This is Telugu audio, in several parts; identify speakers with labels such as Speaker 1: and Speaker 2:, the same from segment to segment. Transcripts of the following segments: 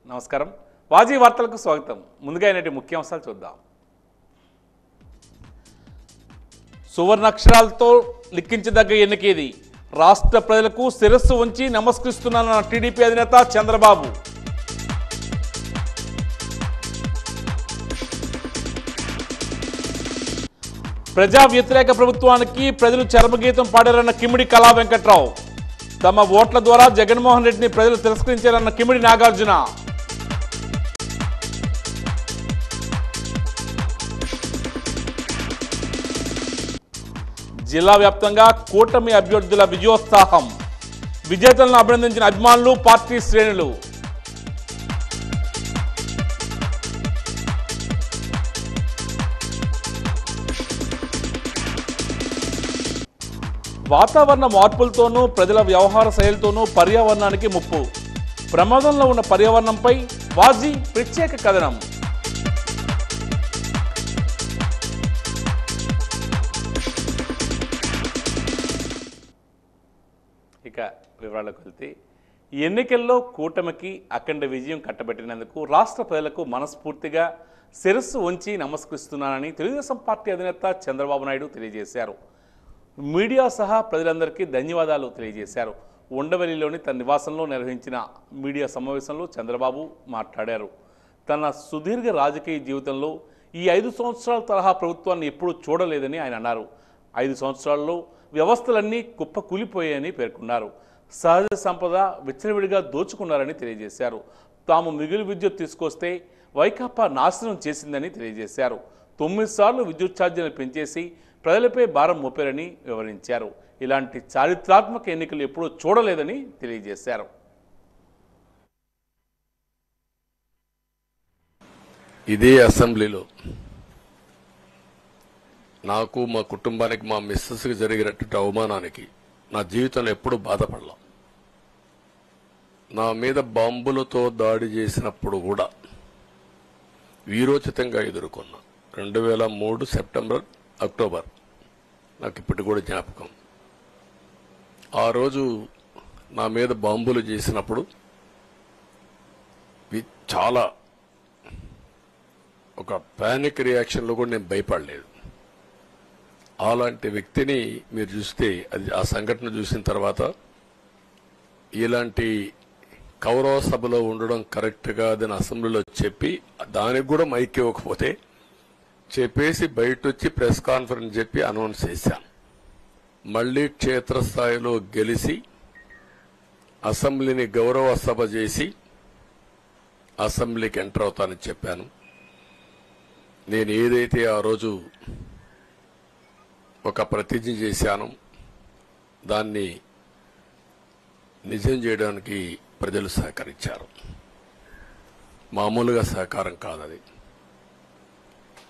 Speaker 1: నమస్కారం. వాజీ వార్తలకు స్వాగతం. ముందుగా నేటి ముఖ్యాంశాలు చూద్దాం. సువర్ణాక్షరాలతో లిఖించదగ్గ ఎన్నికేది. రాష్ట్ర ప్రజలకు శిరస్సు ఉంచి నమస్కరిస్తున్నానన్న టీడీపీ అధినేత చంద్రబాబు. ప్రజా వ్యతిరేక ప్రభుత్వానికి ప్రజలు చరమగీతం పాడారన్న కిమిడి కళా వెంకట్రావు. తమ ఓట్ల ద్వారా జగన్మోహన్ రెడ్డిని ప్రజలు తిరస్కరించారన్న కిమిడి నాగార్జున. జిల్లా వ్యాప్తంగా కూటమి అభ్యర్థుల విజయోత్సాహం. విజేతలను అభినందించిన అభిమానులు, పార్టీ శ్రేణులు. వాతావరణ మార్పులతోనూ ప్రజల వ్యవహార శైలితోనూ పర్యావరణానికి ముప్పు. ప్రమాదంలో ఉన్న పర్యావరణంపై వాజీ ప్రత్యేక కథనం. ఇక వివరాలకు వెళ్తే, ఈ ఎన్నికల్లో కూటమికి అఖండ విజయం కట్టబెట్టినందుకు రాష్ట్ర ప్రజలకు మనస్ఫూర్తిగా శిరస్సు ఉంచి నమస్కరిస్తున్నానని తెలుగుదేశం పార్టీ అధినేత చంద్రబాబు నాయుడు తెలియజేశారు. మీడియా సహా ప్రజలందరికీ ధన్యవాదాలు తెలియజేశారు. ఉండవల్లిలోని తన నివాసంలో నిర్వహించిన మీడియా సమావేశంలో చంద్రబాబు మాట్లాడారు. తన సుదీర్ఘ రాజకీయ జీవితంలో ఈ 5 సంవత్సరాల తరహా ప్రభుత్వాన్ని ఎప్పుడూ చూడలేదని ఆయన అన్నారు. 5 సంవత్సరాల్లో వ్యవస్థలన్నీ కుప్పకూలిపోయాయని పేర్కొన్నారు. సహజ సంపద విచ్చలవిడిగా దోచుకున్నారని తెలియజేశారు. తాము మిగులు విద్యుత్ తీసుకొస్తే వైకాపా నాశనం చేసిందని తెలియజేశారు. 9 సార్లు విద్యుత్ ఛార్జీలను పెంచేసి ప్రజలపై భారం మోపారని వివరించారు. ఇలాంటి చారిత్రాత్మక ఎన్నికలు ఎప్పుడూ చూడలేదని తెలియజేశారు.
Speaker 2: ఇదే అసెంబ్లీలో నాకు, మా కుటుంబానికి, మా మిస్సెస్కి జరిగినటువంటి అవమానానికి నా జీవితంలో ఎప్పుడూ బాధపడలా. నా మీద బాంబులతో దాడి చేసినప్పుడు కూడా వీరోచితంగా ఎదుర్కొన్నా. 2003 సెప్టెంబర్, అక్టోబర్ నాకు ఇప్పటి కూడా జ్ఞాపకం. ఆ రోజు నా మీద బాంబులు చేసినప్పుడు చాలా ఒక పానిక్ రియాక్షన్లో కూడా నేను భయపడలేదు. అలాంటి వ్యక్తిని మీరు చూస్తే, అది ఆ సంఘటన చూసిన తర్వాత ఇలాంటి కౌరవ సభలో ఉండడం కరెక్ట్గా అదని అసెంబ్లీలో చెప్పి, దానికి కూడా మైక్ ఇవ్వకపోతే చెప్పేసి బయట వచ్చి ప్రెస్ కాన్ఫరెన్స్ చెప్పి అనౌన్స్ చేశాను. మళ్లీ క్షేత్రస్థాయిలో గెలిచి అసెంబ్లీని గౌరవ సభ చేసి అసెంబ్లీకి ఎంటర్ అవుతానని చెప్పాను. నేను ఏదైతే ఆ రోజు ఒక ప్రతిజ్ఞ చేశాను, దాన్ని నిజం చేయడానికి ప్రజలు సహకరించారు. మామూలుగా సహకారం కాదది.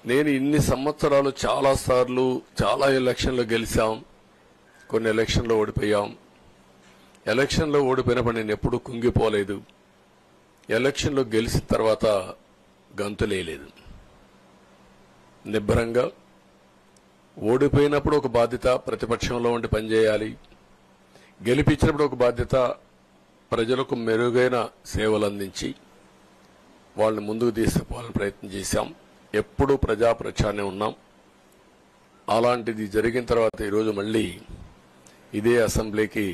Speaker 2: నేను ఇన్ని సంవత్సరాలు చాలాసార్లు చాలా ఎలక్షన్లో గెలిచాం, కొన్ని ఎలక్షన్లో ఓడిపోయాం. ఎలక్షన్లో ఓడిపోయినప్పుడు నేను ఎప్పుడూ కుంగిపోలేదు. ఎలక్షన్లో గెలిచిన తర్వాత గంతులేయలేదు. నిబ్బరంగా ఓడిపోయినప్పుడు ఒక బాధ్యత ప్రతిపక్షంలో ఉండి పనిచేయాలి, గెలిపించినప్పుడు ఒక బాధ్యత ప్రజలకు మెరుగైన సేవలు అందించి వాళ్ళని ముందుకు తీసుకుపోవాలని ప్రయత్నం చేశాం. ఎప్పుడూ ప్రజాప్రచారణ ఉన్నాం. అలాంటిది జరిగిన తర్వాత ఈరోజు మళ్ళీ ఇదే అసెంబ్లీకి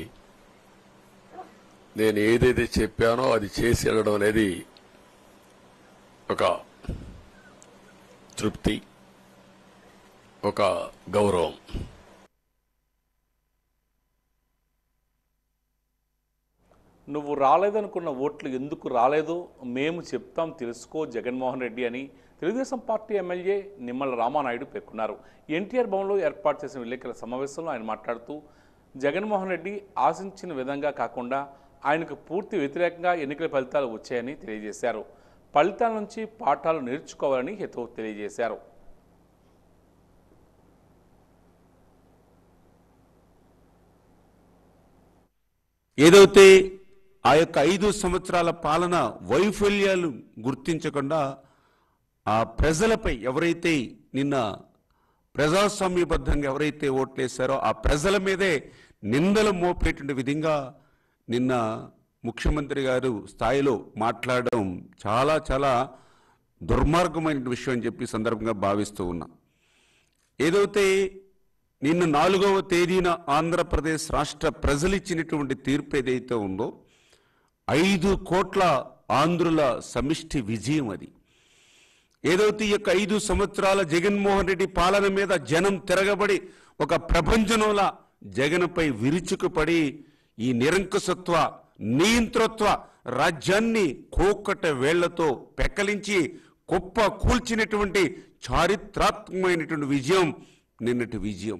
Speaker 2: నేను ఏదైతే చెప్పానో అది చేసి వెళ్ళడం అనేది ఒక తృప్తి, ఒక గౌరవం.
Speaker 1: నువ్వు రాలేదనుకున్న ఓట్లు ఎందుకు రాలేదో మేము చెప్తాం తెలుసుకో జగన్మోహన్ రెడ్డి అని తెలుగుదేశం పార్టీ ఎమ్మెల్యే నిమ్మల రామానాయుడు పేర్కొన్నారు. ఎన్టీఆర్ భవన్లో ఏర్పాటు చేసిన విలేకరుల సమావేశంలో ఆయన మాట్లాడుతూ, జగన్మోహన్ రెడ్డి ఆశించిన విధంగా కాకుండా ఆయనకు పూర్తి వ్యతిరేకంగా ఎన్నికల ఫలితాలు వచ్చాయని తెలియజేశారు. ఫలితాల నుంచి పాఠాలు నేర్చుకోవాలని హితవు తెలియజేశారు.
Speaker 3: ఏదైతే ఆ యొక్క 5 సంవత్సరాల పాలన వైఫల్యాలు గుర్తించకుండా ఆ ప్రజలపై ఎవరైతే నిన్న ప్రజాస్వామ్యబద్ధంగా ఎవరైతే ఓట్లేశారో ఆ ప్రజల మీదే నిందలు మోపేటువంటి విధంగా నిన్న ముఖ్యమంత్రి గారు స్థాయిలో మాట్లాడడం చాలా చాలా దుర్మార్గమైన విషయం అని చెప్పి సందర్భంగా భావిస్తూ ఉన్నా. ఏదైతే నిన్న 4వ తేదీన ఆంధ్రప్రదేశ్ రాష్ట్ర ప్రజలు ఇచ్చినటువంటి తీర్పు ఏదైతే ఉందో 5 కోట్ల ఆంధ్రుల సమిష్టి విజయం అది. ఏదైతే ఈ యొక్క 5 సంవత్సరాల జగన్మోహన్ రెడ్డి పాలన మీద జనం తిరగబడి ఒక ప్రపంచంలా జగన్పై విరుచుకుపడి ఈ నిరంకుశత్వ నియంతృత్వ రాజ్యాన్ని కోకట వేళ్లతో పెక్కలించి కుప్ప కూల్చినటువంటి చారిత్రాత్మకమైనటువంటి విజయం నిన్నటి విజయం.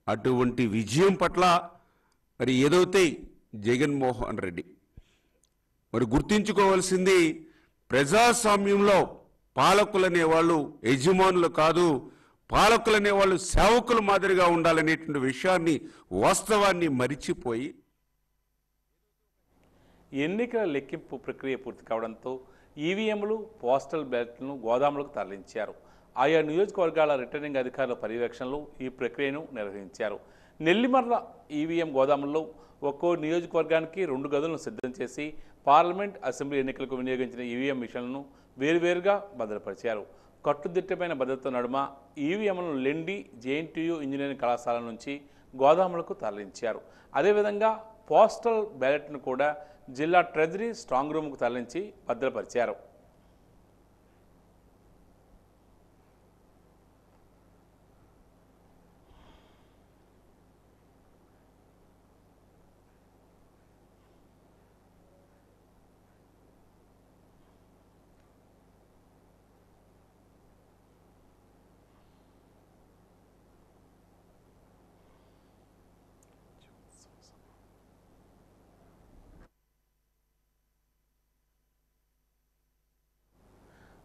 Speaker 3: అటువంటి విజయం పట్ల మరి ఏదైతే జగన్మోహన్ రెడ్డి మరి గుర్తించుకోవాల్సింది, ప్రజాస్వామ్యంలో పాలకులనే వాళ్ళు యజమానులు కాదు, పాలకులనే వాళ్ళు సేవకుల మాదిరిగా ఉండాలనేటువంటి విషయాన్ని వాస్తవాన్ని మరిచిపోయి
Speaker 1: ఎన్నికల లెక్కింపు ప్రక్రియ పూర్తి కావడంతో ఈవీఎంలు పోస్టల్ బ్యాలెట్లను గోదాములకు తరలించారు. ఆయా నియోజకవర్గాల రిటర్నింగ్ అధికారుల పర్యవేక్షణలో ఈ ప్రక్రియను నిర్వహించారు. నెల్లిమర్ల ఈవీఎం గోదాముల్లో ఒక్కో నియోజకవర్గానికి 2 గదులను సిద్ధం చేసి పార్లమెంట్, అసెంబ్లీ ఎన్నికలకు వినియోగించిన ఈవీఎం మిషన్లను వేరువేరుగా భద్రపరిచారు. కట్టుదిట్టమైన భద్రత నడుమ ఈవీఎంలను లెండి జేఎన్టీయూ ఇంజనీరింగ్ కళాశాల నుంచి గోదాములకు తరలించారు. అదేవిధంగా పోస్టల్ బ్యాలెట్ను కూడా జిల్లా ట్రెజరీ స్ట్రాంగ్ రూమ్కు తరలించి భద్రపరిచారు.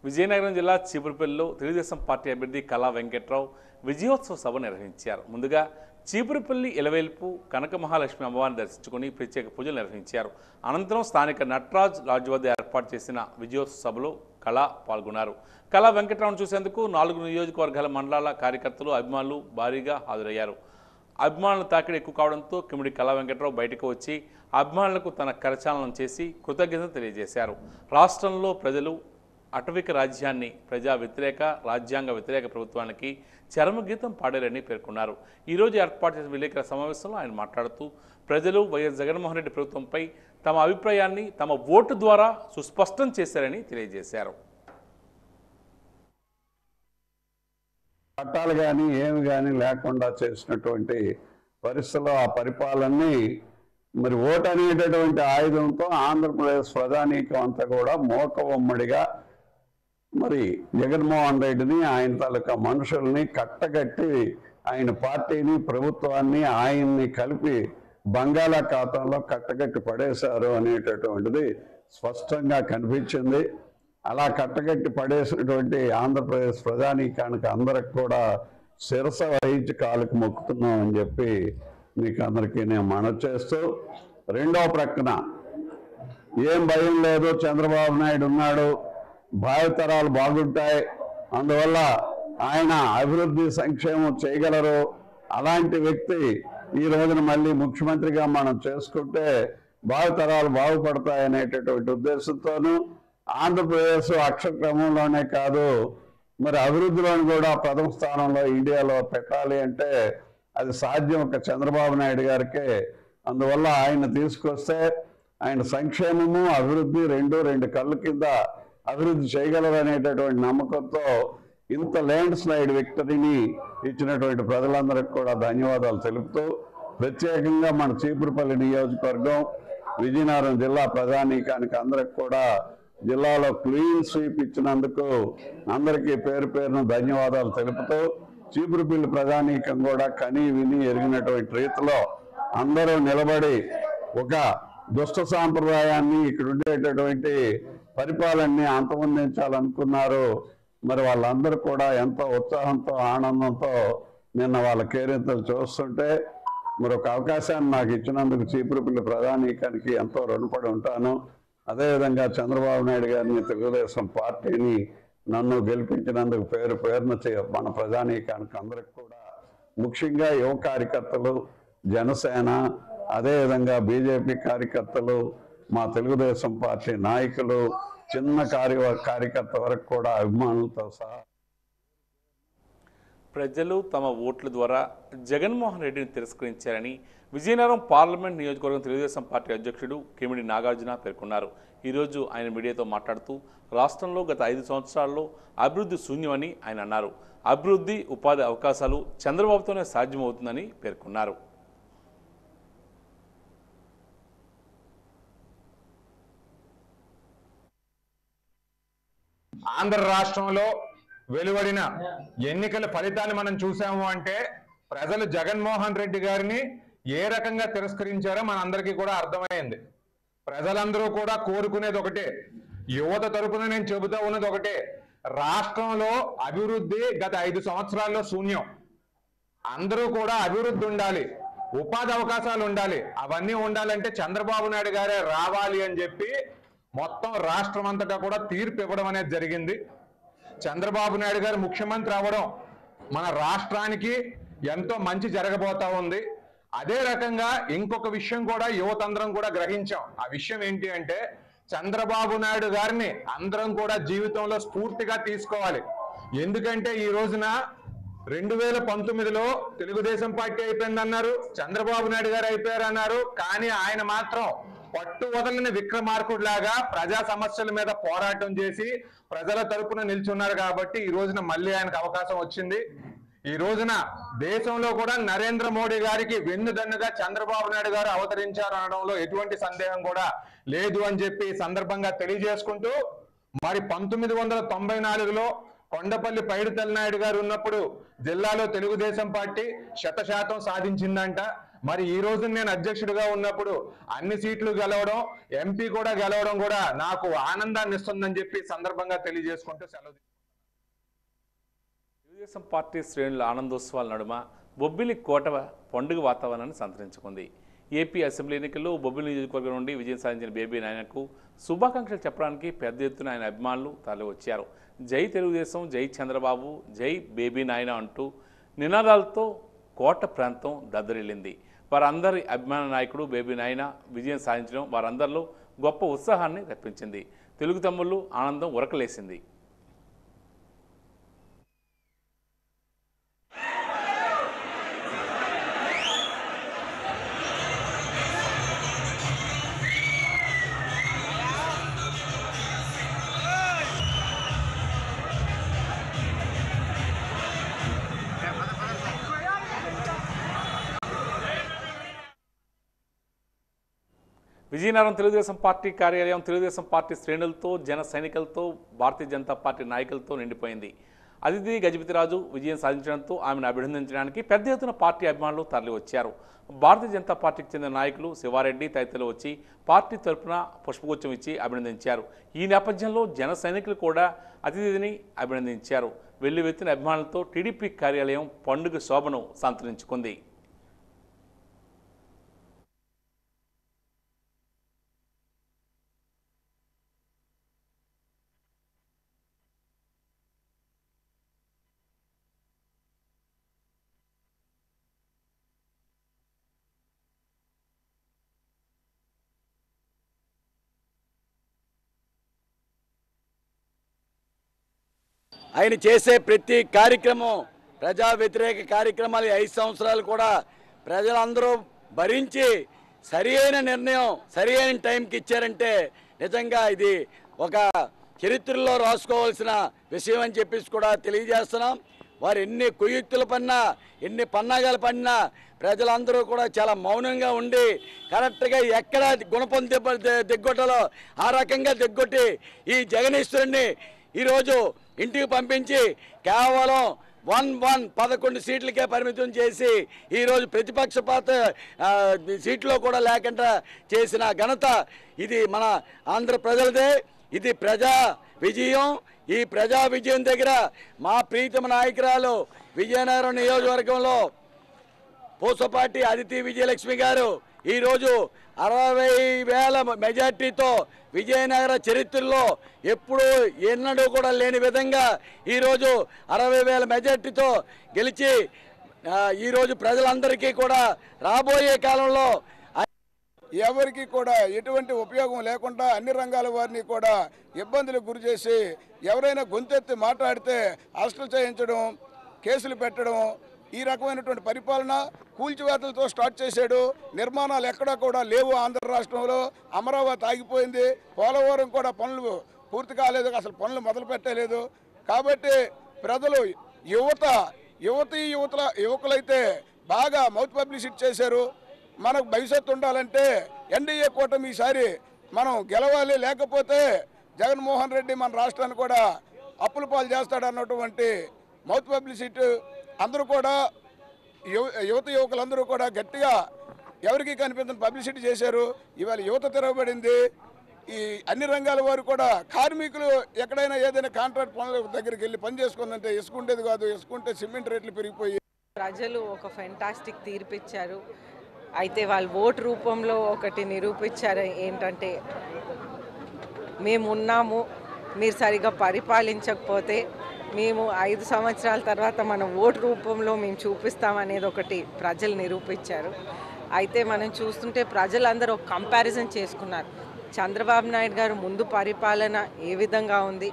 Speaker 1: విజయనగరం జిల్లా చీపురుపల్లిలో తెలుగుదేశం పార్టీ అభ్యర్థి కళా వెంకట్రావు విజయోత్సవ సభ నిర్వహించారు. ముందుగా చీపురుపల్లి ఎలవేల్పు కనక మహాలక్ష్మి అమ్మవారిని దర్శించుకుని ప్రత్యేక పూజలు నిర్వహించారు. అనంతరం స్థానిక నట్రాజ్ లాడ్జ్ వద్ద ఏర్పాటు చేసిన విజయోత్సవ సభలో కళా పాల్గొన్నారు. కళా వెంకట్రావును చూసేందుకు 4 నియోజకవర్గాల మండలాల కార్యకర్తలు, అభిమానులు భారీగా హాజరయ్యారు. అభిమానుల తాకిడి ఎక్కువ కావడంతో కిమిడి కళా వెంకట్రావు బయటకు వచ్చి అభిమానులకు తన కరచాలనం చేసి కృతజ్ఞతలు తెలియజేశారు. రాష్ట్రంలో ప్రజలు అటవిక రాజ్యాన్ని ప్రజా వ్యతిరేక, రాజ్యాంగ వ్యతిరేక ప్రభుత్వానికి చరమగీతం పాడారని పేర్కొన్నారు. ఈరోజు ఏర్పాటు చేసిన విలేకరుల సమావేశంలో ఆయన మాట్లాడుతూ ప్రజలు వైఎస్ జగన్మోహన్ రెడ్డి ప్రభుత్వంపై తమ అభిప్రాయాన్ని తమ ఓటు ద్వారా సుస్పష్టం చేశారని తెలియజేశారు.
Speaker 4: చట్టాలు కానీ ఏమి కానీ లేకుండా చేసినటువంటి పరిస్థితుల్లో ఆ పరిపాలనని మరి ఓటు అనేటటువంటి ఆయుధంతో ఆంధ్రప్రదేశ్ ప్రజానీకం అంతా కూడా మోకవమ్మడిగా మరి జగన్మోహన్ రెడ్డిని, ఆయన తాలూకా మనుషుల్ని కట్టగట్టి ఆయన పార్టీని, ప్రభుత్వాన్ని, ఆయన్ని కలిపి బంగాళాఖాతంలో కట్టగట్టి పడేశారు అనేటటువంటిది స్పష్టంగా కనిపించింది. అలా కట్టగట్టి పడేసినటువంటి ఆంధ్రప్రదేశ్ ప్రజానీకానికి అందరికి కూడా శిరస వహించి కాలుకు మొక్కుతున్నాం అని చెప్పి మీకు అందరికీ నేను మనవి చేస్తూ, రెండో ప్రక్కన ఏం భయం లేదు, చంద్రబాబు నాయుడు ఉన్నాడు, భావితరాలు బాగుంటాయి, అందువల్ల ఆయన అభివృద్ధి సంక్షేమం చేయగలరు, అలాంటి వ్యక్తి ఈ రోజున మళ్ళీ ముఖ్యమంత్రిగా మనం చేసుకుంటే భావితరాలు బాగుపడతాయి అనేటటువంటి ఉద్దేశంతోనూ ఆంధ్రప్రదేశ్ అక్షరక్రమంలోనే కాదు మరి అభివృద్ధిలోని కూడా ప్రథమ స్థానంలో ఇండియాలో పెట్టాలి అంటే అది సాధ్యం ఒక చంద్రబాబు నాయుడు గారికే. అందువల్ల ఆయన తీసుకొస్తే ఆయన సంక్షేమము, అభివృద్ధి రెండు కళ్ళ కింద అభివృద్ధి చేయగలరు అనేటటువంటి నమ్మకంతో ఇంత ల్యాండ్ స్లైడ్ విక్టరీని ఇచ్చినటువంటి ప్రజలందరికీ కూడా ధన్యవాదాలు తెలుపుతూ, ప్రత్యేకంగా మన చీపురుపల్లి నియోజకవర్గం, విజయనగరం జిల్లా ప్రజానీకానికి అందరికి కూడా జిల్లాలో క్లీన్ స్వీప్ ఇచ్చినందుకు అందరికీ పేరు పేరున ధన్యవాదాలు తెలుపుతూ, చీపురుపల్లి ప్రజానీకం కూడా కని విని ఎరిగినటువంటి రీతిలో అందరూ నిలబడి ఒక దుష్ట సాంప్రదాయాన్ని, ఇక్కడ ఉండేటటువంటి పరిపాలనని అంతమొందించాలనుకున్నారు. మరి వాళ్ళందరూ కూడా ఎంతో ఉత్సాహంతో, ఆనందంతో నిన్న వాళ్ళ కేరింతలు చూస్తుంటే మరి ఒక అవకాశాన్ని నాకు ఇచ్చినందుకు చీపురుపల్లి ప్రజానీకానికి ఎంతో రుణపడి ఉంటాను. అదేవిధంగా చంద్రబాబు నాయుడు గారిని, తెలుగుదేశం పార్టీని నన్ను గెలిపించినందుకు పేరు పేరున మన ప్రజానీకానికి అందరికి కూడా, ముఖ్యంగా యువ కార్యకర్తలు, జనసేన, అదేవిధంగా బీజేపీ కార్యకర్తలు, మా తెలుగుదేశం పార్టీ నాయకులు చిన్న కార్యకర్త వరకు కూడా అభిమానులతో సహా
Speaker 1: ప్రజలు తమ ఓట్ల ద్వారా జగన్మోహన్ రెడ్డిని తిరస్కరించారని విజయనగరం పార్లమెంట్ నియోజకవర్గం తెలుగుదేశం పార్టీ అధ్యక్షుడు కిమిడి నాగార్జున పేర్కొన్నారు. ఈరోజు ఆయన మీడియాతో మాట్లాడుతూ రాష్ట్రంలో గత 5 సంవత్సరాల్లో అభివృద్ధి శూన్యమని ఆయన అన్నారు. అభివృద్ధి, ఉపాధి అవకాశాలు చంద్రబాబుతోనే సాధ్యమవుతుందని పేర్కొన్నారు.
Speaker 5: ఆంధ్ర రాష్ట్రంలో వెలువడిన ఎన్నికల ఫలితాన్ని మనం చూసాము అంటే ప్రజలు జగన్మోహన్ రెడ్డి గారిని ఏ రకంగా తిరస్కరించారో మనందరికీ కూడా అర్థమైంది. ప్రజలందరూ కూడా కోరుకునేది ఒకటే, యువత తరపున నేను చెబుతా ఉన్నది ఒకటే, రాష్ట్రంలో అభివృద్ధి గత 5 సంవత్సరాల్లో శూన్యం. అందరూ కూడా అభివృద్ధి ఉండాలి, ఉపాధి అవకాశాలు ఉండాలి, అవన్నీ ఉండాలంటే చంద్రబాబు నాయుడు గారే రావాలి అని చెప్పి మొత్తం రాష్ట్రం అంతటా కూడా తీర్పు ఇవ్వడం అనేది జరిగింది. చంద్రబాబు నాయుడు గారు ముఖ్యమంత్రి అవ్వడం మన రాష్ట్రానికి ఎంతో మంచి జరగబోతా ఉంది. అదే రకంగా ఇంకొక విషయం కూడా యువతందరం కూడా గ్రహించాం. ఆ విషయం ఏంటి అంటే చంద్రబాబు నాయుడు గారిని అందరం కూడా జీవితంలో స్ఫూర్తిగా తీసుకోవాలి. ఎందుకంటే ఈ రోజున 2019లో తెలుగుదేశం పార్టీ అయిపోయిందన్నారు, చంద్రబాబు నాయుడు గారు అయిపోయారన్నారు. కానీ ఆయన మాత్రం పట్టు వదలని విక్రమార్కుడిలాగా ప్రజా సమస్యల మీద పోరాటం చేసి ప్రజల తరపున నిల్చున్నారు. కాబట్టి ఈ రోజున మళ్ళీ ఆయనకు అవకాశం వచ్చింది. ఈ రోజున దేశంలో కూడా నరేంద్ర మోడీ గారికి వెన్నుదన్నుగా చంద్రబాబు నాయుడు గారు అవతరించారు అనడంలో ఎటువంటి సందేహం కూడా లేదు అని చెప్పి సందర్భంగా తెలియజేసుకుంటూ, మరి 1994లో కొండపల్లి పైడితల్లి నాయుడు గారు ఉన్నప్పుడు జిల్లాలో తెలుగుదేశం పార్టీ 100% సాధించిందంట. మరి ఈ రోజు నేను అధ్యక్షుడిగా ఉన్నప్పుడు అన్ని సీట్లు గెలవడం, ఎంపీ కూడా గెలవడం కూడా నాకు ఆనందాన్ని ఇస్తుందని చెప్పి సందర్భంగా తెలియజేసుకుంటూ సెలవు.
Speaker 1: తెలుగుదేశం పార్టీ శ్రేణుల ఆనందోత్సవాల నడుమ బొబ్బిలి కోట పండుగ వాతావరణాన్ని సంతరించుకుంది. ఏపీ అసెంబ్లీ ఎన్నికల్లో బొబ్బిలి నియోజకవర్గం నుండి విజయం సాధించిన బేబీ నాయనకు శుభాకాంక్షలు చెప్పడానికి పెద్ద ఎత్తున ఆయన అభిమానులు తరలివచ్చారు. జై తెలుగుదేశం, జై చంద్రబాబు, జై బేబీ నాయన అంటూ నినాదాలతో కోట ప్రాంతం దద్దరిల్లింది. వారందరి అభిమాన నాయకుడు బేబీ నాయన విజయం సాధించడం వారందరిలో గొప్ప ఉత్సాహాన్ని రప్పించింది. తెలుగు తమ్ముళ్ళు ఆనందం ఉరకలేసింది. విజయనగరం తెలుగుదేశం పార్టీ కార్యాలయం తెలుగుదేశం పార్టీ శ్రేణులతో, జన సైనికులతో, భారతీయ జనతా పార్టీ నాయకులతో నిండిపోయింది. అదితి గజపతిరాజు విజయం సాధించడంతో ఆమెను అభినందించడానికి పెద్ద ఎత్తున పార్టీ అభిమానులు తరలివచ్చారు. భారతీయ జనతా పార్టీకి చెందిన నాయకులు శివారెడ్డి తదితరులు వచ్చి పార్టీ తరఫున పుష్పగుచ్చం ఇచ్చి అభినందించారు. ఈ నేపథ్యంలో జన సైనికులు కూడా అతిథిని అభినందించారు. వెల్లువెత్తిన అభిమానులతో టీడీపీ కార్యాలయం పండుగ శోభను సంతరించుకుంది.
Speaker 6: ఆయన చేసే ప్రతి కార్యక్రమం ప్రజా వ్యతిరేక కార్యక్రమాలు 5 సంవత్సరాలు కూడా ప్రజలందరూ భరించి సరి అయిన నిర్ణయం సరి అయిన టైంకి ఇచ్చారంటే నిజంగా ఇది ఒక చరిత్రలో రాసుకోవాల్సిన విషయం అని చెప్పేసి కూడా తెలియజేస్తున్నాం. వారు ఎన్ని కుయుక్తులు పన్నా, ఎన్ని పన్నాగాలు పన్నా ప్రజలందరూ కూడా చాలా మౌనంగా ఉండి కరెక్ట్గా ఎక్కడ గుణపం దిగ్గొట్టాలో ఆ రకంగా దిగ్గొట్టి ఈ జగనీశ్వరుణ్ణి ఈరోజు ఇంటికి పంపించి కేవలం 11 సీట్లకే పరిమితం చేసి ఈరోజు ప్రతిపక్షపాత సీట్లో కూడా లేకుండా చేసిన ఘనత ఇది మన ఆంధ్ర ప్రజలదే. ఇది ప్రజా విజయం. ఈ ప్రజా విజయం దగ్గర మా ప్రీతమ నాయకురాలు విజయనగరం నియోజకవర్గంలో పూసపాటి అదితి విజయలక్ష్మి గారు ఈరోజు 60,000 మెజార్టీతో విజయనగర చరిత్రలో ఎప్పుడూ ఎన్నడూ కూడా లేని విధంగా ఈరోజు 60,000 మెజార్టీతో గెలిచి ఈరోజు ప్రజలందరికీ కూడా రాబోయే కాలంలో
Speaker 7: ఎవరికి కూడా ఎటువంటి ఉపయోగం లేకుండా అన్ని రంగాల వారిని కూడా ఇబ్బందులకు గురి చేసి ఎవరైనా గొంతెత్తి మాట్లాడితే అరెస్టులు చేయించడం, కేసులు పెట్టడం, ఈ రకమైనటువంటి పరిపాలన కూల్చివేతలతో స్టార్ట్ చేశాడు. నిర్మాణాలు ఎక్కడా కూడా లేవు ఆంధ్ర రాష్ట్రంలో. అమరావతి ఆగిపోయింది, పోలవరం కూడా పనులు పూర్తి కాలేదు, అసలు పనులు మొదలు పెట్టలేదు. కాబట్టి ప్రజలు యువకులైతే బాగా మౌత్ పబ్లిసిటీ చేశారు. మనకు భవిష్యత్తు ఉండాలంటే ఎన్డీఏ కూటమి ఈసారి మనం గెలవాలి, లేకపోతే జగన్మోహన్ రెడ్డి మన రాష్ట్రాన్ని కూడా అప్పుల పాలు చేస్తాడన్నటువంటి మౌత్ పబ్లిసిటీ అందరూ కూడా యువకులందరూ కూడా గట్టిగా ఎవరికి కనిపించిన పబ్లిసిటీ చేశారు. ఇవాళ యువత తిరగబడింది. ఈ అన్ని రంగాల వారు కూడా కార్మికులు ఎక్కడైనా ఏదైనా కాంట్రాక్ట్ పనుల దగ్గరికి వెళ్ళి పని చేసుకుందంటే ఇసుకుంటేది కాదు, ఇసుకుంటే సిమెంట్ రేట్లు పెరిగిపోయి.
Speaker 8: ప్రజలు ఒక ఫెంటాస్టిక్ తీర్పిచ్చారు. అయితే వాళ్ళు ఓటు రూపంలో ఒకటి నిరూపించారు, ఏంటంటే మేము ఉన్నాము, మీరు సరిగా పరిపాలించకపోతే మేము 5 సంవత్సరాల తర్వాత మన ఓటు రూపంలో మేము చూపిస్తామనేది ఒకటి ప్రజలు నిరూపించారు. అయితే మనం చూస్తుంటే ప్రజలందరూ ఒక కంపారిజన్ చేసుకున్నారు. చంద్రబాబు నాయుడు గారు ముందు పరిపాలన ఏ విధంగా ఉంది,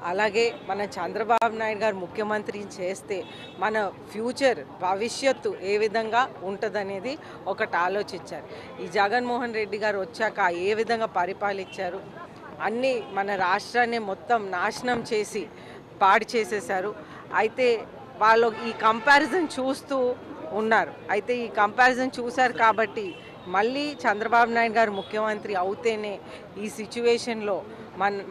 Speaker 8: అలాగే మన చంద్రబాబు నాయుడు గారు ముఖ్యమంత్రి చేస్తే మన ఫ్యూచర్ భవిష్యత్తు ఏ విధంగా ఉంటుందనేది ఒకటి ఆలోచించారు. ఈ జగన్మోహన్ రెడ్డి గారు వచ్చాక ఏ విధంగా పరిపాలించారు, అన్నీ మన రాష్ట్రాన్ని మొత్తం నాశనం చేసి పాడు చేసేశారు. అయితే వాళ్ళు ఈ కంపారిజన్ చూస్తూ ఉన్నారు. అయితే ఈ కంపారిజన్ చూశారు కాబట్టి మళ్ళీ చంద్రబాబు నాయుడు గారు ముఖ్యమంత్రి అవుతేనే ఈ సిచ్యువేషన్లో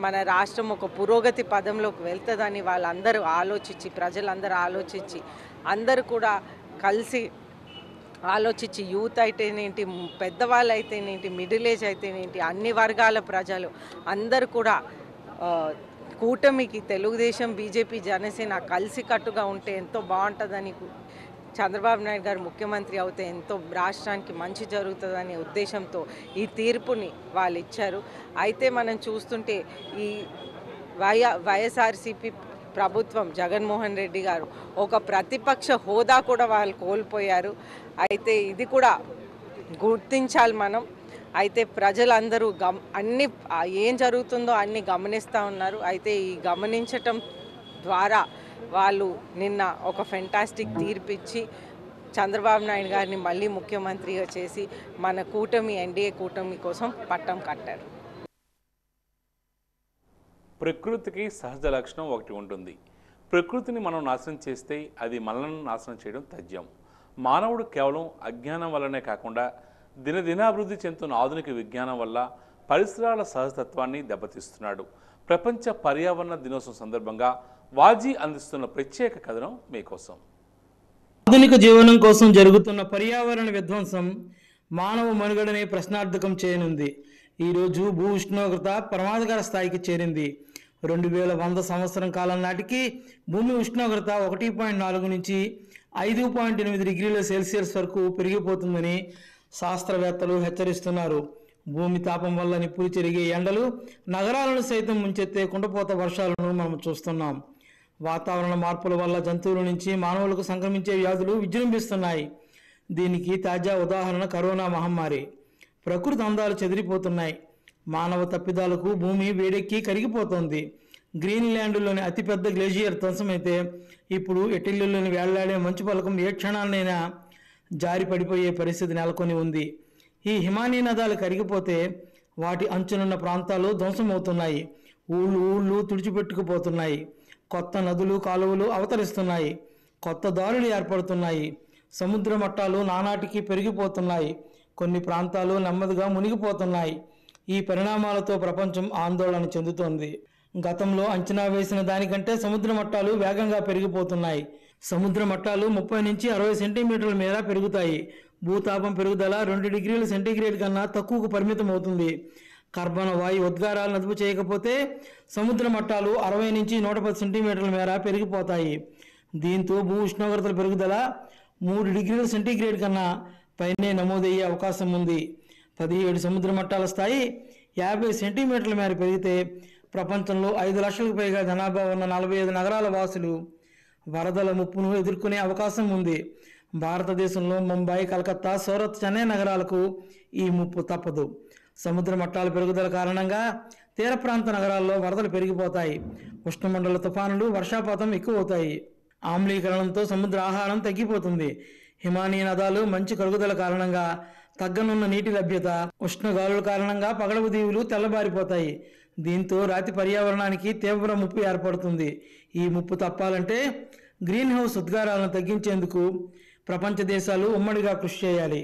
Speaker 8: మన రాష్ట్రం ఒక పురోగతి పదంలోకి వెళ్తుందని వాళ్ళందరూ ఆలోచించి, ప్రజలందరూ ఆలోచించి, అందరూ కూడా కలిసి ఆలోచించి, యూత్ అయితేనేంటి, పెద్దవాళ్ళు అయితేనేంటి, మిడిల్ ఏజ్ అయితేనేంటి, అన్ని వర్గాల ప్రజలు అందరూ కూడా కూటమికి తెలుగుదేశం, బీజేపీ, జనసేన కలిసికట్టుగా ఉంటే ఎంతో బాగుంటుందని, చంద్రబాబు నాయుడు గారు ముఖ్యమంత్రి అవుతే ఎంతో రాష్ట్రానికి మంచి జరుగుతుందనే ఉద్దేశంతో ఈ తీర్పుని వాళ్ళు ఇచ్చారు. అయితే మనం చూస్తుంటే ఈ వైఎస్ఆర్సీపీ ప్రభుత్వం, జగన్మోహన్ రెడ్డి గారు ఒక ప్రతిపక్ష హోదా కూడా వాళ్ళు కోల్పోయారు. అయితే ఇది కూడా గుర్తించాలి మనం. అయితే ప్రజలందరూ అన్ని ఏం జరుగుతుందో అన్ని గమనిస్తూ ఉన్నారు. అయితే ఈ గమనించటం ద్వారా వాళ్ళు నిన్న ఒక ఫెంటాస్టిక్ తీర్పిచ్చి చంద్రబాబు నాయుడు గారిని మళ్ళీ ముఖ్యమంత్రిగా చేసి మన కూటమి, ఎన్డీఏ కూటమి కోసం పట్టం కట్టారు.
Speaker 1: ప్రకృతికి సహజ లక్షణం ఒకటి ఉంటుంది. ప్రకృతిని మనం నాశనం చేస్తే అది మనల్ని నాశనం చేయడం తథ్యం. మానవుడు కేవలం అజ్ఞానం వల్లనే కాకుండా దినదినాభివృద్ధి చెందుతున్న ఆధునిక విజ్ఞానం వల్ల పరిసరాల సహజతత్వాన్ని దెబ్బతీస్తున్నాడు. ప్రపంచ పర్యావరణ దినోత్సవం సందర్భంగా వాజీ అందిస్తున్న ప్రత్యేక కథనం మీకోసం.
Speaker 9: ఆధునిక జీవనం కోసం జరుగుతున్న పర్యావరణ విధ్వంసం మానవ మనుగడనే ప్రశ్నార్థకం చేయనుంది. ఈరోజు భూ ఉష్ణోగ్రత ప్రమాదకర స్థాయికి చేరింది. 2100 సంవత్సరం కాలం నాటికి భూమి ఉష్ణోగ్రత 1.4 నుంచి 5.8 డిగ్రీల సెల్సియస్ వరకు పెరిగిపోతుందని శాస్త్రవేత్తలు హెచ్చరిస్తున్నారు. భూమి తాపం వల్ల నిప్పులు చెరిగే ఎండలు నగరాలను సైతం ముంచెత్తే కుండపోత వర్షాలను మనం చూస్తున్నాం. వాతావరణ మార్పుల వల్ల జంతువుల నుంచి మానవులకు సంక్రమించే వ్యాధులు విజృంభిస్తున్నాయి. దీనికి తాజా ఉదాహరణ కరోనా మహమ్మారి. ప్రకృతి అందాలు చెదిరిపోతున్నాయి. మానవ తప్పిదాలకు భూమి వేడెక్కి కరిగిపోతోంది. గ్రీన్లాండ్లోని అతిపెద్ద గ్లేషియర్ ధ్వంసమైతే ఇప్పుడు ఇటలీలోని వేళ్లాడే మంచు పలకం ఏ క్షణాన్నైనా జారి పడిపోయే పరిస్థితి నెలకొని ఉంది. ఈ హిమానీ నదాలు కరిగిపోతే వాటి అంచునున్న ప్రాంతాలు ధ్వంసమవుతున్నాయి. ఊళ్ళు తుడిచిపెట్టుకుపోతున్నాయి. కొత్త నదులు, కాలువలు అవతరిస్తున్నాయి. కొత్త దారులు ఏర్పడుతున్నాయి. సముద్ర మట్టాలు నానాటికి పెరిగిపోతున్నాయి. కొన్ని ప్రాంతాలు నెమ్మదిగా మునిగిపోతున్నాయి. ఈ పరిణామాలతో ప్రపంచం ఆందోళన చెందుతోంది. గతంలో అంచనా వేసిన దానికంటే సముద్ర మట్టాలు వేగంగా పెరిగిపోతున్నాయి. సముద్ర మట్టాలు 30 నుంచి 60 సెంటీమీటర్ల మేర పెరుగుతాయి. భూతాపం పెరుగుదల 2 డిగ్రీల సెంటీగ్రేడ్ కన్నా తక్కువకు పరిమితం అవుతుంది. కర్బన వాయు ఉద్గారాలను అదుపు చేయకపోతే సముద్ర మట్టాలు 60 నుంచి 110 సెంటీమీటర్ల మేర పెరిగిపోతాయి. దీంతో భూ ఉష్ణోగ్రతల పెరుగుదల 3 డిగ్రీల సెంటీగ్రేడ్ కన్నా పైనే నమోదయ్యే అవకాశం ఉంది. 17 సముద్ర మట్టాల స్థాయి 50 సెంటీమీటర్ల మేర పెరిగితే ప్రపంచంలో 5 లక్షలకు పైగా జనాభా ఉన్న 45 నగరాల వాసులు వరదల ముప్పును ఎదుర్కొనే అవకాశం ఉంది. భారతదేశంలో ముంబై, కలకత్తా, సూరత్, చెన్నై నగరాలకు ఈ ముప్పు తప్పదు. సముద్ర మట్టాల పెరుగుదల కారణంగా తీర ప్రాంత నగరాల్లో వరదలు పెరిగిపోతాయి. ఉష్ణమండల తుఫానులు, వర్షాపాతం ఎక్కువ అవుతాయి. ఆమ్లీకరణంతో సముద్ర ఆహారం తగ్గిపోతుంది. హిమానీ నదాలు మంచు కరుగుదల కారణంగా తగ్గనున్న నీటి లభ్యత, ఉష్ణగాలుల కారణంగా పగడపు దీవులు తెల్లబారిపోతాయి. దీంతో రాతి పర్యావరణానికి తీవ్ర ముప్పు ఏర్పడుతుంది. ఈ ముప్పు తప్పాలంటే గ్రీన్ హౌస్ ఉద్గారాలను తగ్గించేందుకు ప్రపంచ దేశాలు ఉమ్మడిగా కృషి చేయాలి.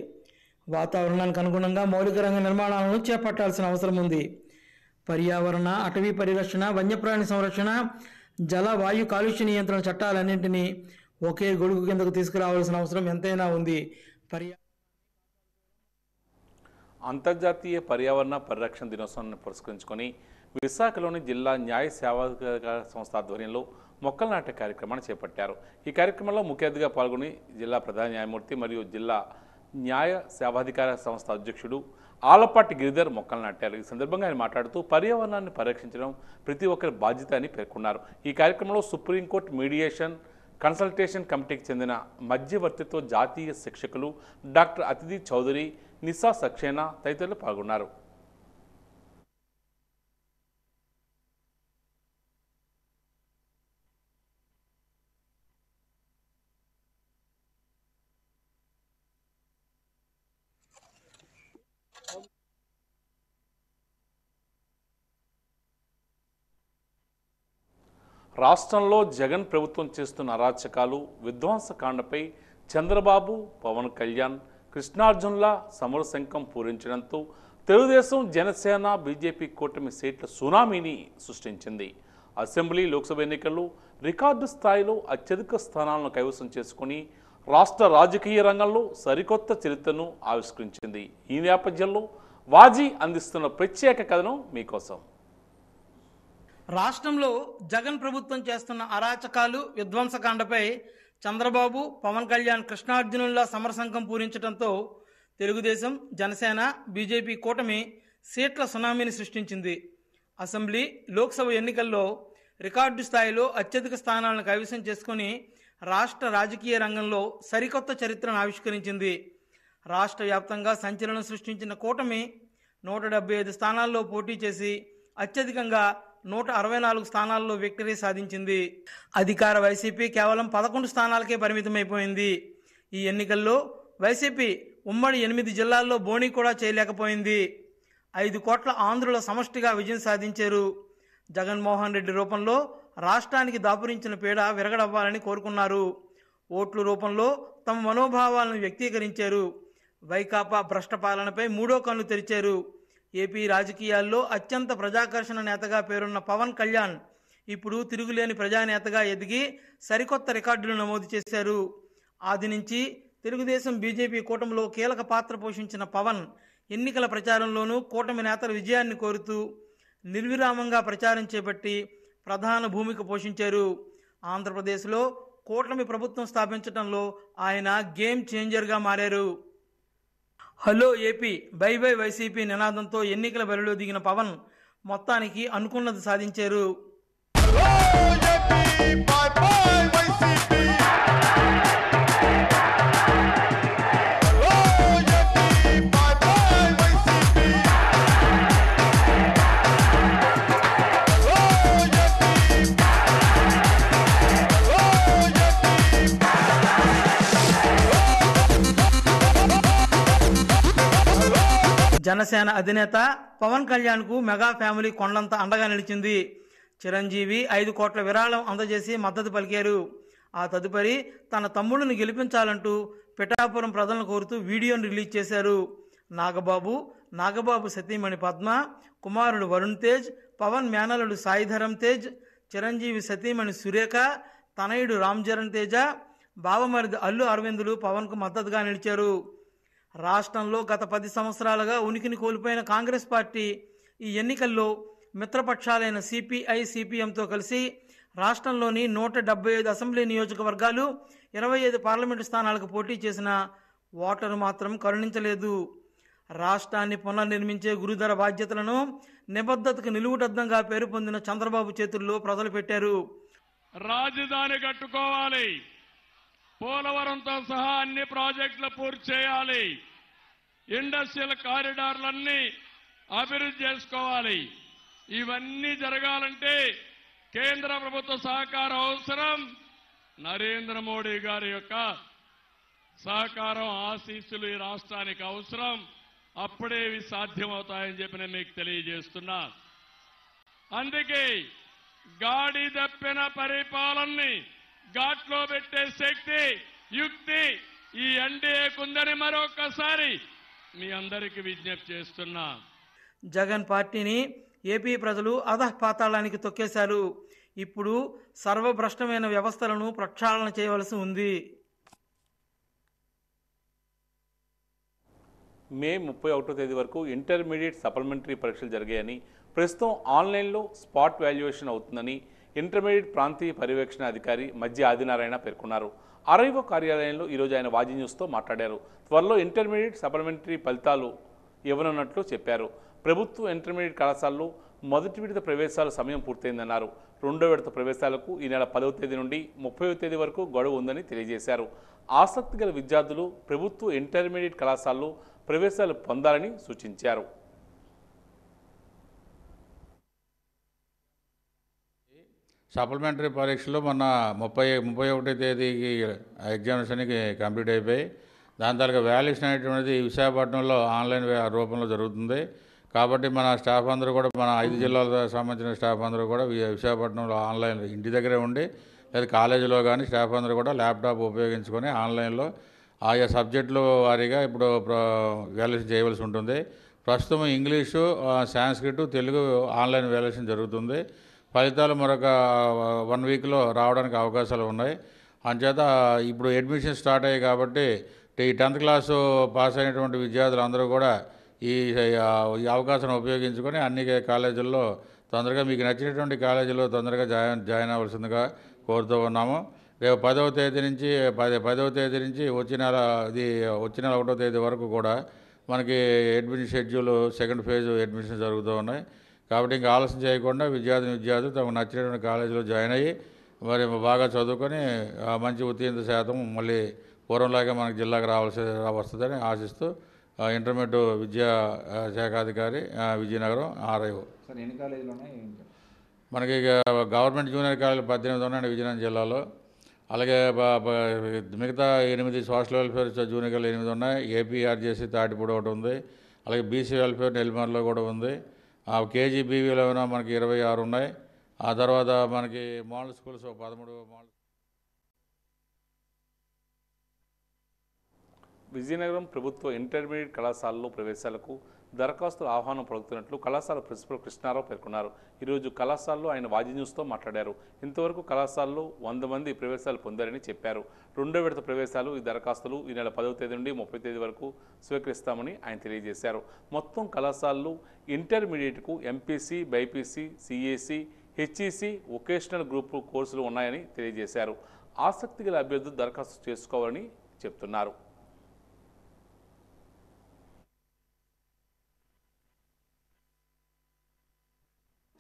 Speaker 9: వాతావరణానికి అనుగుణంగా మౌలిక రంగ నిర్మాణాలను చేపట్టాల్సిన అవసరం ఉంది. పర్యావరణ, అటవీ పరిరక్షణ, వన్యప్రాణి సంరక్షణ, జల, వాయు కాలుష్య నియంత్రణ చట్టాలన్నింటినీ ఒకే గొడుగు కిందకు తీసుకురావాల్సిన అవసరం ఎంతైనా ఉంది.
Speaker 1: అంతర్జాతీయ పర్యావరణ పరిరక్షణ దినోత్సవాన్ని పురస్కరించుకొని విశాఖలోని జిల్లా న్యాయ సేవాధికార సంస్థ ఆధ్వర్యంలో మొక్కలు నాటే కార్యక్రమాన్ని చేపట్టారు. ఈ కార్యక్రమంలో ముఖ్య అతిథిగా పాల్గొని జిల్లా ప్రధాన న్యాయమూర్తి మరియు జిల్లా న్యాయ సేవాధికార సంస్థ అధ్యక్షుడు ఆలపాటి గిరిధర్ మొక్కలు నాటారు. ఈ సందర్భంగా ఆయన మాట్లాడుతూ పర్యావరణాన్ని పరిరక్షించడం ప్రతి ఒక్కరి బాధ్యత అని పేర్కొన్నారు. ఈ కార్యక్రమంలో సుప్రీంకోర్టు మీడియేషన్ కన్సల్టేషన్ కమిటీకి చెందిన మధ్యవర్తిత్వ జాతీయ శిక్షకులు డాక్టర్ అతిథి చౌదరి, నిసా సక్సేనా తదితరులు పాల్గొన్నారు. రాష్ట్రంలో జగన్ ప్రభుత్వం చేస్తున్న అరాచకాలు, విధ్వంసకాండపై చంద్రబాబు, పవన్ కళ్యాణ్, కృష్ణార్జునుల సమరశంఖం పూరించడంతో తెలుగుదేశం, జనసేన, బీజేపీ కూటమి సీట్ల సునామీని సృష్టించింది. అసెంబ్లీ, లోక్సభ ఎన్నికల్లో రికార్డు స్థాయిలో అత్యధిక స్థానాలను కైవసం చేసుకుని రాష్ట్ర రాజకీయ రంగంలో సరికొత్త చరిత్రను ఆవిష్కరించింది. ఈ నేపథ్యంలో వాజీ అందిస్తున్న ప్రత్యేక కథనం మీకోసం.
Speaker 9: రాష్ట్రంలో జగన్ ప్రభుత్వం చేస్తున్న అరాచకాలు, విధ్వంసకాండపై చంద్రబాబు, పవన్ కళ్యాణ్ కృష్ణార్జునుల్లా సమరశంఖం పూరించడంతో తెలుగుదేశం, జనసేన, బీజేపీ కూటమి సీట్ల సునామీని సృష్టించింది. అసెంబ్లీ, లోక్సభ ఎన్నికల్లో రికార్డు స్థాయిలో అత్యధిక స్థానాలను కైవసం చేసుకుని రాష్ట్ర రాజకీయ రంగంలో సరికొత్త చరిత్రను ఆవిష్కరించింది. రాష్ట్ర వ్యాప్తంగా సంచలనం సృష్టించిన కూటమి 175 స్థానాల్లో పోటీ చేసి అత్యధికంగా 164 స్థానాల్లో విక్టరీ సాధించింది. అధికార వైసీపీ కేవలం 11 స్థానాలకే పరిమితమైపోయింది. ఈ ఎన్నికల్లో వైసీపీ ఉమ్మడి 8 జిల్లాల్లో బోణీ కూడా చేయలేకపోయింది. 5 కోట్ల ఆంధ్రుల సమష్టిగా విజయం సాధించారు. జగన్మోహన్ రెడ్డి రూపంలో రాష్ట్రానికి దాపురించిన పీడ విరగడవ్వాలని కోరుకున్నారు. ఓట్ల రూపంలో తమ మనోభావాలను వ్యక్తీకరించారు. వైకాపా భ్రష్ట పాలనపై మూడో కన్ను తెరిచారు. ఏపీ రాజకీయాల్లో అత్యంత ప్రజాకర్షణ నేతగా పేరున్న పవన్ కళ్యాణ్ ఇప్పుడు తిరుగులేని ప్రజానేతగా ఎదిగి సరికొత్త రికార్డులు నమోదు చేశారు. ఆది నుంచి తెలుగుదేశం, బీజేపీ కూటమిలో కీలక పాత్ర పోషించిన పవన్ ఎన్నికల ప్రచారంలోనూ కూటమి నేతల విజయాన్ని కోరుతూ నిర్విరామంగా ప్రచారం చేపట్టి ప్రధాన భూమిక పోషించారు. ఆంధ్రప్రదేశ్లో కూటమి ప్రభుత్వం స్థాపించడంలో ఆయన గేమ్ చేంజర్గా మారారు. Hello AP, by by YCP నినాదంతో ఎన్నికల బరిలో దిగిన పవన్ మొత్తానికి అనుకున్నది సాధించారు. జనసేన అధినేత పవన్ కళ్యాణ్కు మెగా ఫ్యామిలీ కొండంత అండగా నిలిచింది. చిరంజీవి 5 కోట్ల విరాళం అందజేసి మద్దతు పలికారు. ఆ తదుపరి తన తమ్ముడిని గెలిపించాలంటూ పిఠాపురం ప్రజలను కోరుతూ వీడియోను రిలీజ్ చేశారు. నాగబాబు సతీమణి పద్మ, కుమారుడు వరుణ్ తేజ్, పవన్ మేనలుడు సాయిధరం తేజ్, చిరంజీవి సతీమణి సురేఖ, తనయుడు రామ్ చరణ్ తేజ, బావమరిది అల్లు అరవిందులు పవన్కు మద్దతుగా నిలిచారు. రాష్ట్రంలో గత 10 సంవత్సరాలుగా ఉనికిని కోల్పోయిన కాంగ్రెస్ పార్టీ ఈ ఎన్నికల్లో మిత్రపక్షాలైన సిపిఐ, సిపిఎంతో కలిసి రాష్ట్రంలోని 175 అసెంబ్లీ నియోజకవర్గాలు, 25 పార్లమెంటు స్థానాలకు పోటీ చేసిన ఓటరు మాత్రం కరుణించలేదు. రాష్ట్రాన్ని పునర్నిర్మించే గురుతర బాధ్యతలను నిబద్ధతకు నిలువుటద్దంగా పేరు పొందిన చంద్రబాబు చేతుల్లో ప్రజలు పెట్టారు.
Speaker 10: రాజధాని కట్టుకోవాలి, పోలవరంతో సహా అన్ని ప్రాజెక్టులు పూర్తి చేయాలి. ఇండస్ట్రియల్ కారిడార్లన్నీ అభివృద్ధి చేసుకోవాలి. ఇవన్నీ జరగాలంటే కేంద్ర ప్రభుత్వ సహకారం అవసరం. నరేంద్ర మోడీ గారి యొక్క సహకారం, ఆశీస్సులు ఈ రాష్ట్రానికి అవసరం. అప్పుడే ఇవి సాధ్యమవుతాయని చెప్పి నేను మీకు తెలియజేస్తున్నా. అందుకే గాడి తప్పిన పరిపాలనని ఘాట్లో పెట్టే శక్తి, యుక్తి ఈ ఎన్డీఏకుందని మరొకసారి మీ అందరికీ విజ్ఞప్తి చేస్తున్నా.
Speaker 9: జగన్ పార్టీని ఏపీ ప్రజలు అధఃపాతాళానికి తొక్కేశారు. ఇప్పుడు సర్వభ్రష్టమైన వ్యవస్థలను ప్రక్షాళన చేయవలసి ఉంది.
Speaker 1: మే 31వ తేదీ వరకు ఇంటర్మీడియట్ సప్లిమెంటరీ పరీక్షలు జరిగాయని, ప్రస్తుతం ఆన్లైన్లో స్పాట్ వాల్యుయేషన్ అవుతుందని ఇంటర్మీడియట్ ప్రాంతీయ పర్యవేక్షణ అధికారి మధ్య ఆదినారాయణ పేర్కొన్నారు. ఆర్ఐఓ కార్యాలయంలో ఈరోజు ఆయన వాజీ న్యూస్తో మాట్లాడారు. త్వరలో ఇంటర్మీడియట్ సప్లిమెంటరీ ఫలితాలు ఇవ్వనున్నట్లు చెప్పారు. ప్రభుత్వ ఇంటర్మీడియట్ కళాశాలలో మొదటి విడత ప్రవేశాల సమయం పూర్తయిందన్నారు. రెండో విడత ప్రవేశాలకు ఈ నెల 10వ తేదీ నుండి 30వ తేదీ వరకు గడువు ఉందని తెలియజేశారు. ఆసక్తి గల విద్యార్థులు ప్రభుత్వ ఇంటర్మీడియట్ కళాశాలలో ప్రవేశాలు పొందాలని సూచించారు.
Speaker 11: సప్లిమెంటరీ పరీక్షలు మొన్న 31వ తేదీకి ఎగ్జామినేషన్కి కంప్లీట్ అయిపోయి దాని తాలూకా వాల్యుయేషన్ అనేటువంటిది విశాఖపట్నంలో ఆన్లైన్ రూపంలో జరుగుతుంది. కాబట్టి మన స్టాఫ్ అందరూ కూడా, మన 5 జిల్లాలకు సంబంధించిన స్టాఫ్ అందరూ కూడా విశాఖపట్నంలో ఆన్లైన్ ఇంటి దగ్గరే ఉండి, లేదా కాలేజీలో కానీ స్టాఫ్ అందరూ కూడా ల్యాప్టాప్ ఉపయోగించుకొని ఆన్లైన్లో ఆయా సబ్జెక్టుల వారీగా ఇప్పుడు వాల్యుయేషన్ చేయవలసి ఉంటుంది. ప్రస్తుతం English, Sanskrit, Telugu online valuation జరుగుతుంది. ఫలితాలు మరొక 1 వీక్లో రావడానికి అవకాశాలు ఉన్నాయి. అంచేత ఇప్పుడు అడ్మిషన్ స్టార్ట్ అయ్యాయి కాబట్టి ఈ 10th క్లాసు పాస్ అయినటువంటి విద్యార్థులు అందరూ కూడా ఈ అవకాశాన్ని ఉపయోగించుకొని అన్ని కాలేజీల్లో తొందరగా మీకు నచ్చినటువంటి కాలేజీలో తొందరగా జాయిన్ అవ్వాల్సిందిగా కోరుతూ ఉన్నాము. రేపు 10వ తేదీ నుంచి వచ్చే నెల 1వ తేదీ వరకు కూడా మనకి admission schedule second phase admission జరుగుతూ ఉన్నాయి. కాబట్టి ఇంకా ఆలస్యం చేయకుండా విద్యార్థులు తమకు నచ్చినటువంటి కాలేజీలో జాయిన్ అయ్యి మరి బాగా చదువుకొని మంచి ఉత్తీర్ణత శాతం మళ్ళీ పూర్వంలాగా మనకి జిల్లాకు వస్తుందని ఆశిస్తూ ఇంటర్మీడియట్ విద్యా శాఖాధికారి విజయనగరం ఆర్ఐఓ.
Speaker 12: సార్ ఎన్ని కాలేజీలు ఉన్నాయి?
Speaker 11: మనకి గవర్నమెంట్ జూనియర్ కాలేజీలు 18 ఉన్నాయి విజయనగరం జిల్లాలో. అలాగే మిగతా 8 సోషల్ వెల్ఫేర్ జూనియర్ కాలేజీలు 8 ఉన్నాయి. ఏపీఆర్జేసీ తాటిపూడి ఒకటి ఉంది. అలాగే బీసీ వెల్ఫేర్ నెల్లిమర్లో కూడా ఉంది. కేజీబీవీలో మనకి 26 ఉన్నాయి. ఆ తర్వాత మనకి మోడల్ స్కూల్స్ 13 మోడల్.
Speaker 1: విజయనగరం ప్రభుత్వ ఇంటర్మీడియట్ కళాశాలలో ప్రవేశాలకు దరఖాస్తుల ఆహ్వానం పలుకుతున్నట్లు కళాశాల ప్రిన్సిపల్ కృష్ణారావు పేర్కొన్నారు. ఈరోజు కళాశాలలో ఆయన వాజీ న్యూస్తో మాట్లాడారు. ఇంతవరకు కళాశాలలో 100 మంది ప్రవేశాలు పొందారని చెప్పారు. రెండో విడత ప్రవేశాలు ఈ దరఖాస్తులు ఈ నెల 10వ తేదీ నుండి 30వ తేదీ వరకు స్వీకరిస్తామని ఆయన తెలియజేశారు. మొత్తం కళాశాలలో ఇంటర్మీడియట్కు MPC, BiPC, CEC, HEC, vocational group కోర్సులు ఉన్నాయని తెలియజేశారు. ఆసక్తి గల అభ్యర్థులు దరఖాస్తు చేసుకోవాలని చెప్తున్నారు.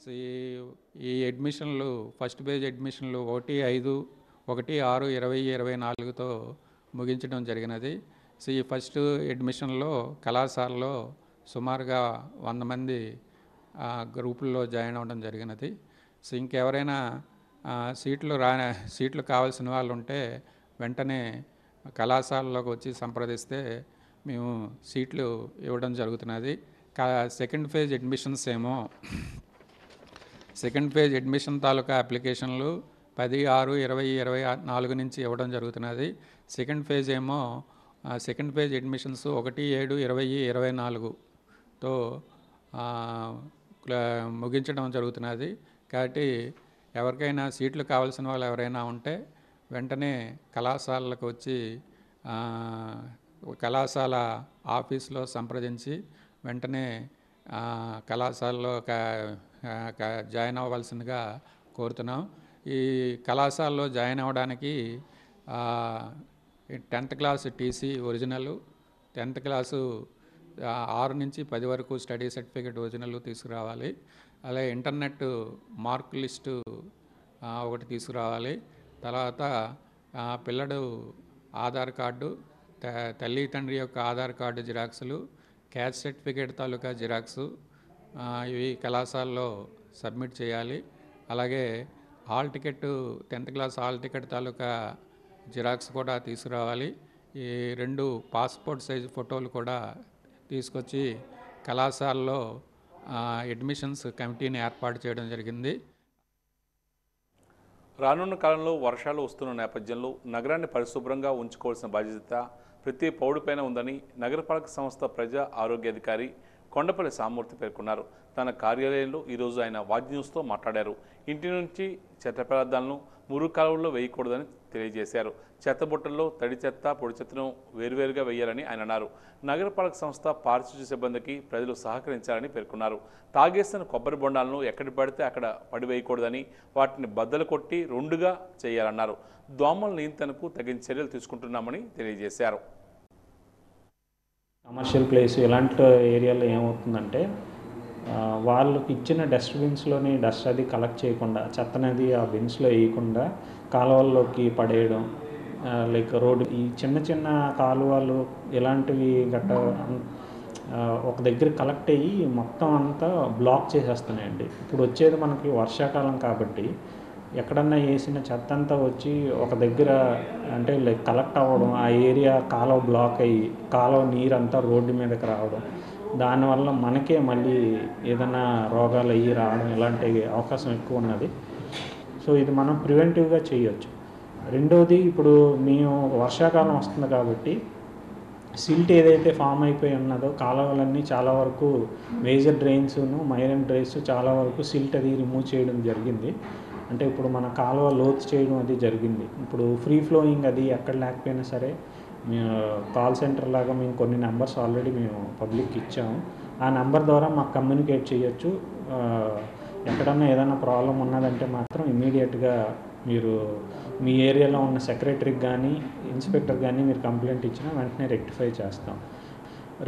Speaker 12: సో ఈ అడ్మిషన్లు ఫస్ట్ పేజ్ అడ్మిషన్లు 1/5/1/6/2024తో ముగించడం జరిగినది. సో ఈ ఫస్ట్ అడ్మిషన్లో కళాశాలలో సుమారుగా 100 మంది గ్రూపుల్లో జాయిన్ అవ్వడం జరిగినది. సో ఇంకెవరైనా సీట్లు కావాల్సిన వాళ్ళు ఉంటే వెంటనే కళాశాలలోకి వచ్చి సంప్రదిస్తే మేము సీట్లు ఇవ్వడం జరుగుతున్నది. సెకండ్ ఫేజ్ అడ్మిషన్స్ ఏమో సెకండ్ ఫేజ్ అడ్మిషన్ తాలూకా అప్లికేషన్లు 10/6/2024 నుంచి ఇవ్వడం జరుగుతున్నది. సెకండ్ ఫేజ్ ఏమో సెకండ్ ఫేజ్ అడ్మిషన్స్ 1/7/2024తో ముగించడం జరుగుతున్నది. కాబట్టి ఎవరికైనా సీట్లు కావాల్సిన వాళ్ళు ఎవరైనా ఉంటే వెంటనే కళాశాలకు వచ్చి కళాశాల ఆఫీస్లో సంప్రదించి వెంటనే కళాశాలలో జాయిన్ అవ్వాల్సిందిగా కోరుతున్నాం. ఈ కళాశాలలో జాయిన్ అవ్వడానికి 10th class TC original, 10th class 6 నుంచి 10 వరకు స్టడీ సర్టిఫికేట్ ఒరిజినల్ తీసుకురావాలి. అలాగే ఇంటర్నెట్ మార్క్ లిస్టు ఒకటి తీసుకురావాలి. తర్వాత పిల్లడు ఆధార్ కార్డు, తల్లి తండ్రి యొక్క ఆధార్ కార్డు జిరాక్సులు, క్యాస్ట్ సర్టిఫికేట్ తాలూకా జిరాక్సు ఇవి కళాశాలలో సబ్మిట్ చేయాలి. అలాగే hall ticket 10th class hall ticket తాలూకా జిరాక్స్ కూడా తీసుకురావాలి. ఈ 2 పాస్పోర్ట్ సైజు ఫోటోలు కూడా తీసుకొచ్చి కళాశాలలో అడ్మిషన్స్ కమిటీని ఏర్పాటు చేయడం జరిగింది.
Speaker 1: రానున్న కాలంలో వర్షాలు వస్తున్న నేపథ్యంలో నగరాన్ని పరిశుభ్రంగా ఉంచుకోవాల్సిన బాధ్యత ప్రతి పౌరుడిపైన ఉందని నగరపాలక సంస్థ ప్రజా ఆరోగ్యాధికారి కొండపల్లి సామూర్తి పేర్కొన్నారు. తన కార్యాలయంలో ఈరోజు ఆయన వాజ్ న్యూస్తో మాట్లాడారు. ఇంటి నుంచి చెత్త పదార్థాలను మురుగు కాలువల్లో వేయకూడదని తెలియజేశారు. చెత్తబుట్టల్లో తడి చెత్త, పొడి చెత్తను వేరువేరుగా వేయాలని ఆయన అన్నారు. నగరపాలక సంస్థ పారిశుధ్య సిబ్బందికి ప్రజలు సహకరించాలని పేర్కొన్నారు. తాగేసిన కొబ్బరి బొండాలను ఎక్కడి పడితే అక్కడ పడివేయకూడదని, వాటిని బద్దలు కొట్టి 2గా చేయాలన్నారు. దోమల నియంత్రణకు తగిన చర్యలు తీసుకుంటున్నామని తెలియజేశారు.
Speaker 13: కమర్షియల్ ప్లేస్ ఇలాంటి ఏరియాలో ఏమవుతుందంటే వాళ్ళకి ఇచ్చిన డస్ట్బిన్స్లోని డస్ట్ అది కలెక్ట్ చేయకుండా, చెత్తనది ఆ బిన్స్లో వేయకుండా కాలువల్లోకి పడేయడం, లైక్ రోడ్డు ఈ చిన్న చిన్న కాలువలు ఇలాంటివి గట్ట ఒక దగ్గర కలెక్ట్ అయ్యి మొత్తం అంతా బ్లాక్ చేసేస్తున్నాయండి. ఇప్పుడు వచ్చేది మనకి వర్షాకాలం కాబట్టి ఎక్కడన్నా వేసిన చెత్త అంతా వచ్చి ఒక దగ్గర అంటే లైక్ కలెక్ట్ అవ్వడం, ఆ ఏరియా కాలువ బ్లాక్ అయ్యి కాలువ నీరంతా రోడ్డు మీదకి రావడం, దానివల్ల మనకే మళ్ళీ ఏదైనా రోగాలు అయ్యి రావడం ఇలాంటి అవకాశం ఎక్కువ ఉన్నది. సో ఇది మనం ప్రివెంటివ్గా చేయొచ్చు. రెండోది, ఇప్పుడు మేము వర్షాకాలం వస్తుంది కాబట్టి సిల్ట్ ఏదైతే ఫామ్ అయిపోయి ఉన్నదో కాలువలన్నీ చాలా వరకు మేజర్ డ్రైన్స్ను మైనర్ డ్రైన్స్ చాలా వరకు సిల్ట్ అది రిమూవ్ చేయడం జరిగింది. అంటే ఇప్పుడు మన కాలువ లోతు చేయడం అది జరిగింది. ఇప్పుడు ఫ్రీ ఫ్లోయింగ్ అది ఎక్కడ లేకపోయినా సరే కాల్ సెంటర్ లాగా మేము కొన్ని నెంబర్స్ ఆల్రెడీ మేము పబ్లిక్కి ఇచ్చాము. ఆ నెంబర్ ద్వారా మాకు కమ్యూనికేట్ చేయొచ్చు. ఎక్కడన్నా ఏదైనా ప్రాబ్లం ఉన్నదంటే మాత్రం ఇమీడియట్గా మీరు మీ ఏరియాలో ఉన్న సెక్రటరీకి కానీ ఇన్స్పెక్టర్ కానీ మీరు కంప్లైంట్ ఇచ్చినా వెంటనే రెక్టిఫై చేస్తాం.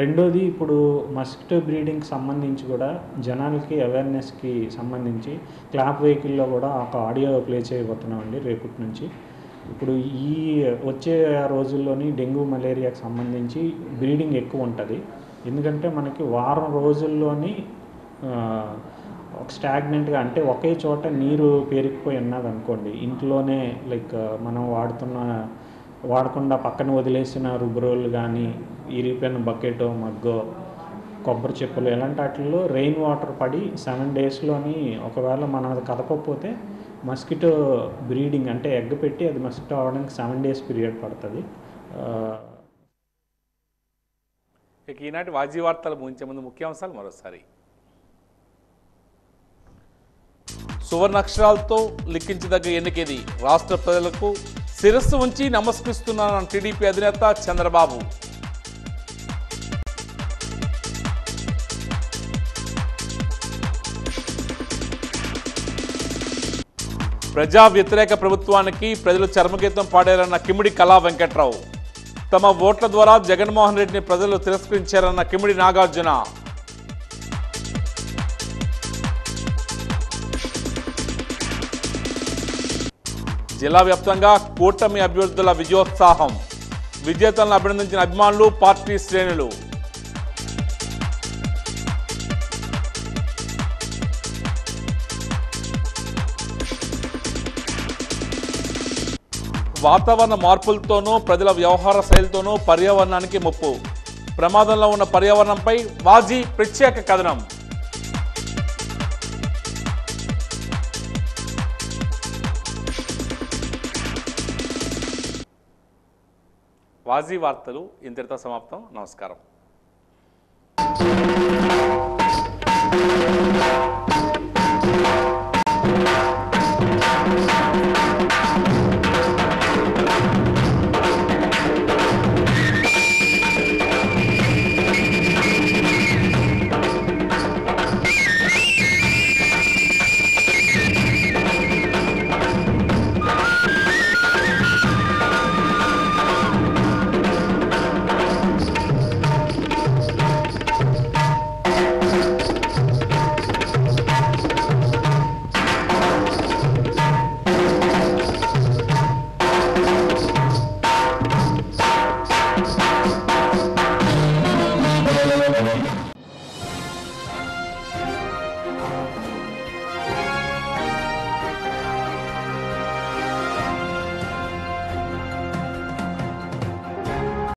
Speaker 13: రెండోది, ఇప్పుడు మస్కిటో బ్రీడింగ్కి సంబంధించి కూడా జనాలకి అవేర్నెస్కి సంబంధించి క్లాప్ వెహికల్లో కూడా ఒక ఆడియో ప్లే చేయబోతున్నామండి రేపటి నుంచి. ఇప్పుడు ఈ వచ్చే రోజుల్లోని డెంగ్యూ మలేరియాకి సంబంధించి బ్రీడింగ్ ఎక్కువ ఉంటుంది. ఎందుకంటే మనకి వారం రోజుల్లోని ఒక స్టాగ్నెంట్గా అంటే ఒకే చోట నీరు పేరుకుపోయి ఉన్నది అనుకోండి, ఇంట్లోనే లైక్ మనం వాడకుండా పక్కన వదిలేసిన రుబ్రోలు కానీ ఇరిగిపోయిన బకెట్, మగ్గో, కొబ్బరి చెప్పులు ఇలాంటి వాటిల్లో రెయిన్ వాటర్ పడి 7 డేస్లోని ఒకవేళ మనం అది కదపకపోతే మస్కిటో బ్రీడింగ్ అంటే ఎగ్ పెట్టి అది మస్కిటో అవ్వడానికి 7 డేస్ పీరియడ్ పడుతుంది.
Speaker 1: ఇక ఈనాటి వాజీ వార్తలు ముగించే ముందు ముఖ్యాంశాలు మరోసారి. సువర్ణాక్షరాలతో లిఖించదగ్గ ఎన్నికేది, రాష్ట్ర ప్రజలకు శిరస్సు ఉంచి నమస్కరిస్తున్నానన్న టీడీపీ అధినేత చంద్రబాబు. ప్రజా వ్యతిరేక ప్రభుత్వానికి ప్రజలు చర్మగీతం పాడారన్న కిమిడి కళా వెంకట్రావు. తమ ఓట్ల ద్వారా జగన్మోహన్ రెడ్డిని ప్రజలు తిరస్కరించారన్న కిమిడి నాగార్జున. జిల్లా వ్యాప్తంగా కూటమి అభ్యర్థుల విజయోత్సాహం. విజేతలను అభినందించిన అభిమానులు, పార్టీ శ్రేణులు. వాతావరణ మార్పులతోనూ ప్రజల వ్యవహార శైలితోనూ పర్యావరణానికి ముప్పు. ప్రమాదంలో ఉన్న పర్యావరణంపై వాజీ ప్రత్యేక కథనం. వాజీ వార్తలు ఇంతటితో సమాప్తం. నమస్కారం.